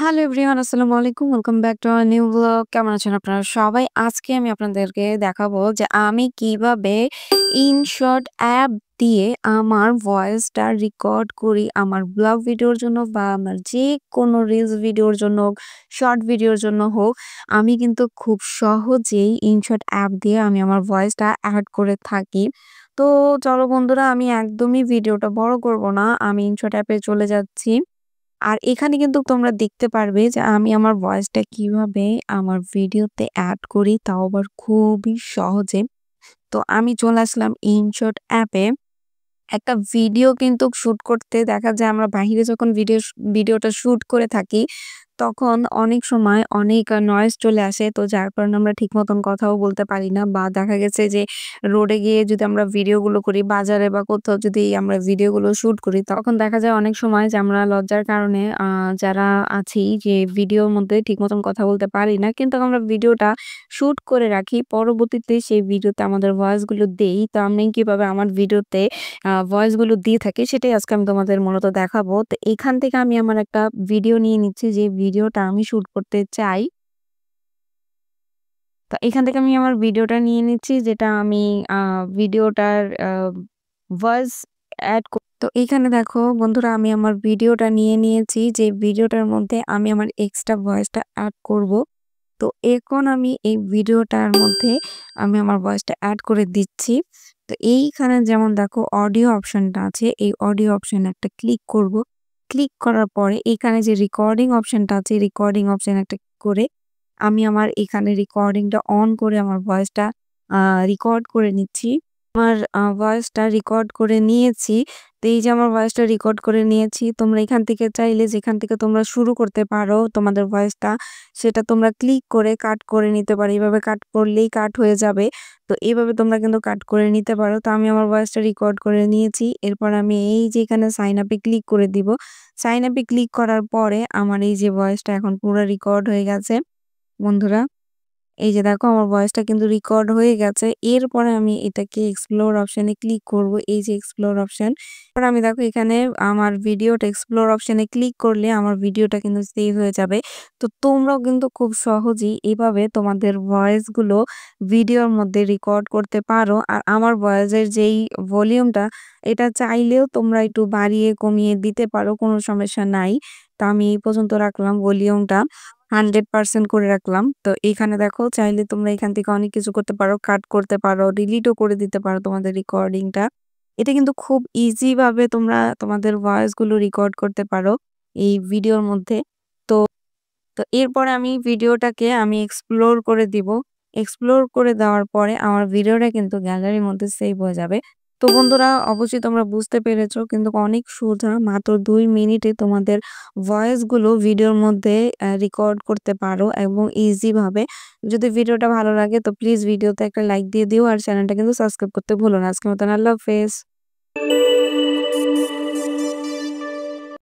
Hello everyone, আসসালামু আলাইকুম। Welcome back to our new blog. কেমন আছেন আপনারা সবাই? আজকে আমি আপনাদেরকে দেখাবো যে আমি কিভাবে ইনশর্ট অ্যাপ দিয়ে আমার ভয়েসটা রেকর্ড করি আমার ব্লগ ভিডিওর জন্য বা আমার যেকোনো রিলস ভিডিওর জন্য হোক, শর্ট ভিডিওর জন্য হোক। আমি কিন্তু খুব সহজেই ইনশর্ট অ্যাপ দিয়ে আমি আমার ভয়েসটা অ্যাড করে থাকি। তো চলো বন্ধুরা, আমি একদমই ভিডিওটা বড় করব না। আমি ইনশর্ট অ্যাপে চলে যাচ্ছি। আর এখানে কিন্তু তোমরা দেখতে পারবে যে আমি আমার ভয়েসটা কিভাবে আমার ভিডিওতে এড করি, তাও আবার খুবই সহজে। তো আমি চলে আসলাম ইনশর্ট অ্যাপে। একটা ভিডিও কিন্তু শুট করতে দেখা যায় আমরা বাহিরে যখন ভিডিওটা শুট করে থাকি, তখন অনেক সময় অনেক নয়েজ চলে আসে। তো যার কারণে আমরা ঠিক মতন কথাও বলতে পারি না, বা দেখা গেছে যে রোডে গিয়ে যদি আমরা ভিডিওগুলো করি, বাজারে বা কোথাও যদি আমরা ভিডিওগুলো শুট করি, তখন দেখা যায় অনেক সময় যে আমরা লজ্জার কারণে যারা আছি যে ভিডিওর মধ্যে ঠিক মতন কথা বলতে পারি না। কিন্তু আমরা ভিডিওটা শুট করে রাখি। পরবর্তীতে সেই ভিডিওতে আমাদের ভয়েসগুলো দেই। তো আমি কিভাবে আমার ভিডিওতে ভয়েস গুলো দিয়ে থাকি সেটাই আজকে আমি তোমাদের মূলত দেখাবো। তো এখান থেকে আমি আমার একটা ভিডিও নিয়ে নিচ্ছি যে ভিডিওটা আমি শুট করতে চাই। তো এখান থেকে আমি আমার ভিডিওটা নিয়ে নিচ্ছি যেটা আমি আ ভিডিওটার ভয়েস এড তো এইখানে দেখো বন্ধুরা, আমি আমার ভিডিওটা নিয়ে নিয়েছি যে ভিডিওটার মধ্যে আমি আমার এক্সট্রা ভয়েসটা এড করব। তো এখন আমি এই ভিডিওটার মধ্যে আমি আমার ভয়েসটা এড করে দিচ্ছি। তো এইখানে যেমন দেখো অডিও অপশনটা আছে, এই অডিও অপশনে একটা ক্লিক করব। ক্লিক করার পরে এখানে যে রেকর্ডিং অপশনটা আছে, রেকর্ডিং অপশন একটা করে আমি আমার এখানে রেকর্ডিংটা অন করে আমার ভয়েসটা রেকর্ড করে নিচ্ছি। আমার ভয়েসটা রেকর্ড করে নিয়েছি। তো এই যে আমার ভয়েসটা রেকর্ড করে নিয়েছি, তোমরা এখান থেকে চাইলে যেখান থেকে তোমরা শুরু করতে পারো তোমাদের ভয়েসটা, সেটা তোমরা ক্লিক করে কাট করে নিতে পারো। এভাবে কাট করলেই কাট হয়ে যাবে। তো এভাবে তোমরা কিন্তু কাট করে নিতে পারো। তো আমি আমার ভয়েসটা রেকর্ড করে নিয়েছি। এরপর আমি এই যে এখানে সাইন আপে ক্লিক করে দিব। সাইন আপে ক্লিক করার পরে আমার এই যে ভয়েসটা এখন পুরা রেকর্ড হয়ে গেছে বন্ধুরা। এই যে দেখো আমার ভয়েসটা কিন্তু রেকর্ড হয়ে গেছে। এরপরে আমি এটাকে এক্সপ্লোর অপশনে ক্লিক করব। এই যে এক্সপ্লোর অপশন। এরপর আমি দেখো এখানে আমার ভিডিওটা এক্সপ্লোর অপশনে ক্লিক করলে আমার ভিডিওটা কিন্তু সেভ হয়ে যাবে। তো তোমরাও কিন্তু খুব সহজেই এভাবে তোমাদের ভয়েসগুলো ভিডিওর মধ্যে রেকর্ড করতে পারো। আর আমার ভয়েসের যেই ভলিউমটা, এটা চাইলেও তোমরা একটু বাড়িয়ে কমিয়ে দিতে পারো, কোনো সমস্যা নাই। তো আমি এই পর্যন্ত রাখলাম ভলিউমটা। 100% করে রাখলাম। তো এখানে দেখো চাইলে তোমরা এখান থেকে অনেক কিছু করতে পারো, কাট করতে পারো, ডিলিটও করে দিতে পারো তোমাদের রেকর্ডিংটা। এটা কিন্তু খুব ইজি ভাবে তোমরা তোমাদের ভয়েস গুলো রেকর্ড করতে পারো এই ভিডিওর মধ্যে। তো তো এরপরে আমি ভিডিওটাকে আমি এক্সপ্লোর করে দিব। এক্সপ্লোর করে দেওয়ার পরে আমার ভিডিওটা কিন্তু গ্যালারির মধ্যে সেভ হয়ে যাবে। তো বন্ধুরা, অবশ্যই তোমরা বুঝতে পেরেছো কিন্তু অনেক সোজা, মাত্র ২ মিনিটে তোমাদের ভয়েস গুলো ভিডিওর মধ্যে রেকর্ড করতে পারো এবং ইজি ভাবে। যদি ভিডিওটা ভালো লাগে তো প্লিজ ভিডিওতে একটা লাইক দিয়ে দিও আর চ্যানেলটা কিন্তু সাবস্ক্রাইব করতে ভুলো না। আজকের মতন আল্লাহ হাফেজ।